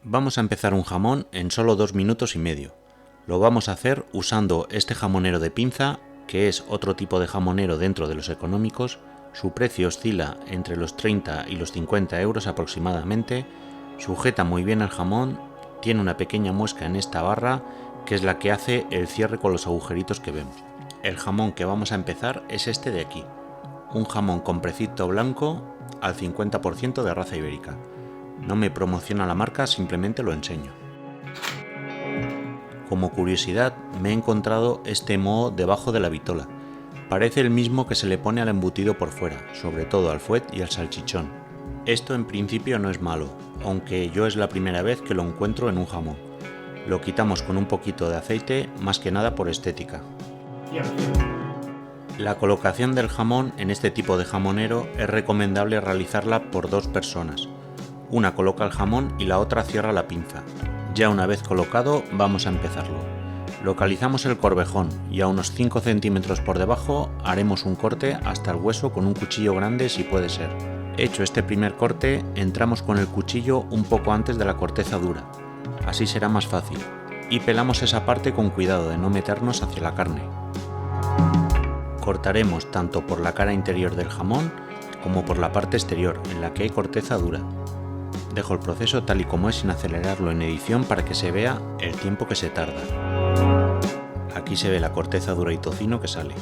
Vamos a empezar un jamón en solo 2 minutos y medio. Lo vamos a hacer usando este jamonero de pinza, que es otro tipo de jamonero dentro de los económicos. Su precio oscila entre los 30 y los 50 euros aproximadamente. Sujeta muy bien al jamón, tiene una pequeña muesca en esta barra, que es la que hace el cierre con los agujeritos que vemos. El jamón que vamos a empezar es este de aquí, un jamón con precito blanco al 50% de raza ibérica. No me promociona la marca, simplemente lo enseño. Como curiosidad, me he encontrado este moho debajo de la vitola. Parece el mismo que se le pone al embutido por fuera, sobre todo al fuet y al salchichón. Esto en principio no es malo, aunque yo es la primera vez que lo encuentro en un jamón. Lo quitamos con un poquito de aceite, más que nada por estética. La colocación del jamón en este tipo de jamonero es recomendable realizarla por 2 personas. Una coloca el jamón y la otra cierra la pinza. Ya una vez colocado, vamos a empezarlo. Localizamos el corvejón y a unos 5 centímetros por debajo haremos un corte hasta el hueso con un cuchillo grande si puede ser. Hecho este primer corte, entramos con el cuchillo un poco antes de la corteza dura. Así será más fácil. Y pelamos esa parte con cuidado de no meternos hacia la carne. Cortaremos tanto por la cara interior del jamón como por la parte exterior, en la que hay corteza dura. Dejo el proceso tal y como es sin acelerarlo en edición para que se vea el tiempo que se tarda. Aquí se ve la corteza dura y tocino que sale.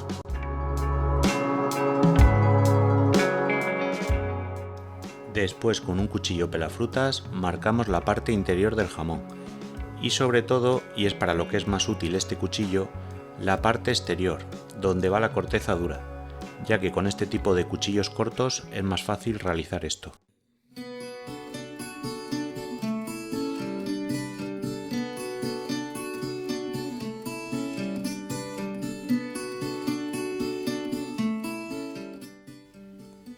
Después, con un cuchillo pelafrutas, marcamos la parte interior del jamón. Y sobre todo, y es para lo que es más útil este cuchillo, la parte exterior, donde va la corteza dura, ya que con este tipo de cuchillos cortos es más fácil realizar esto.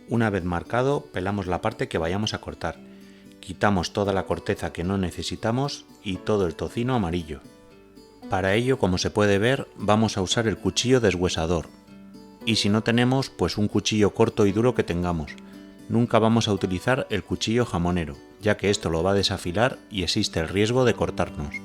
Una vez marcado, pelamos la parte que vayamos a cortar. Quitamos toda la corteza que no necesitamos y todo el tocino amarillo. Para ello, como se puede ver, vamos a usar el cuchillo deshuesador. Y si no tenemos, pues un cuchillo corto y duro que tengamos. Nunca vamos a utilizar el cuchillo jamonero, ya que esto lo va a desafilar y existe el riesgo de cortarnos.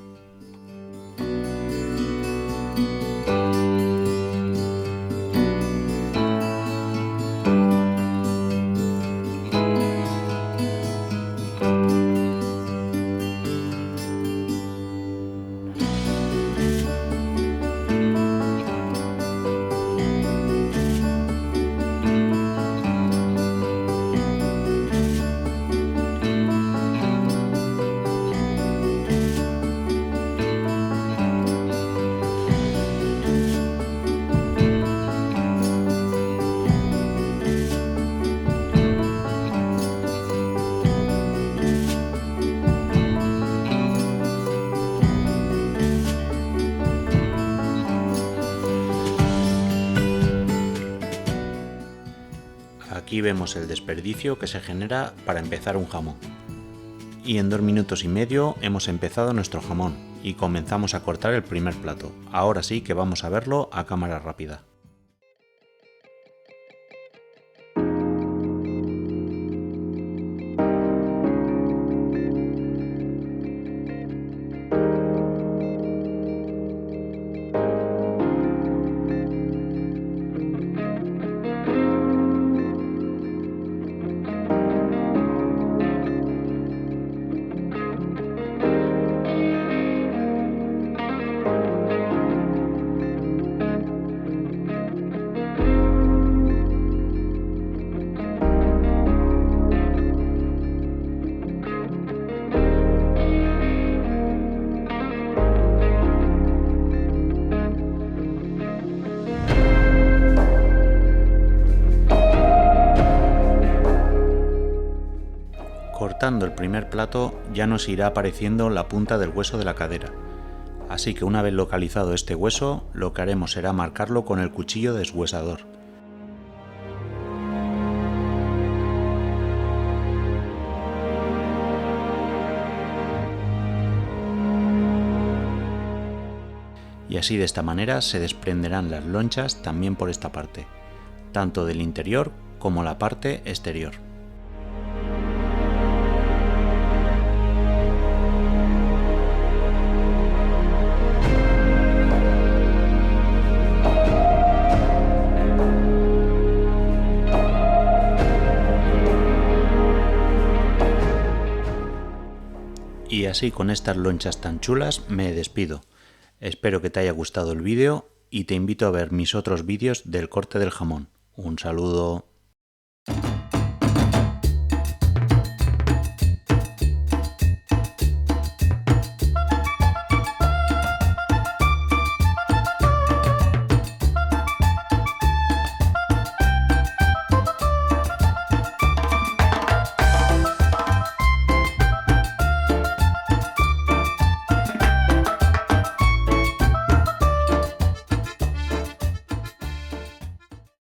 Aquí vemos el desperdicio que se genera para empezar un jamón. Y en 2 minutos y medio hemos empezado nuestro jamón y comenzamos a cortar el primer plato. Ahora sí que vamos a verlo a cámara rápida. Cortando el primer plato ya nos irá apareciendo la punta del hueso de la cadera, así que una vez localizado este hueso, lo que haremos será marcarlo con el cuchillo deshuesador. Y así de esta manera se desprenderán las lonchas también por esta parte, tanto del interior como la parte exterior. Y así con estas lonchas tan chulas me despido. Espero que te haya gustado el vídeo y te invito a ver mis otros vídeos del corte del jamón. Un saludo.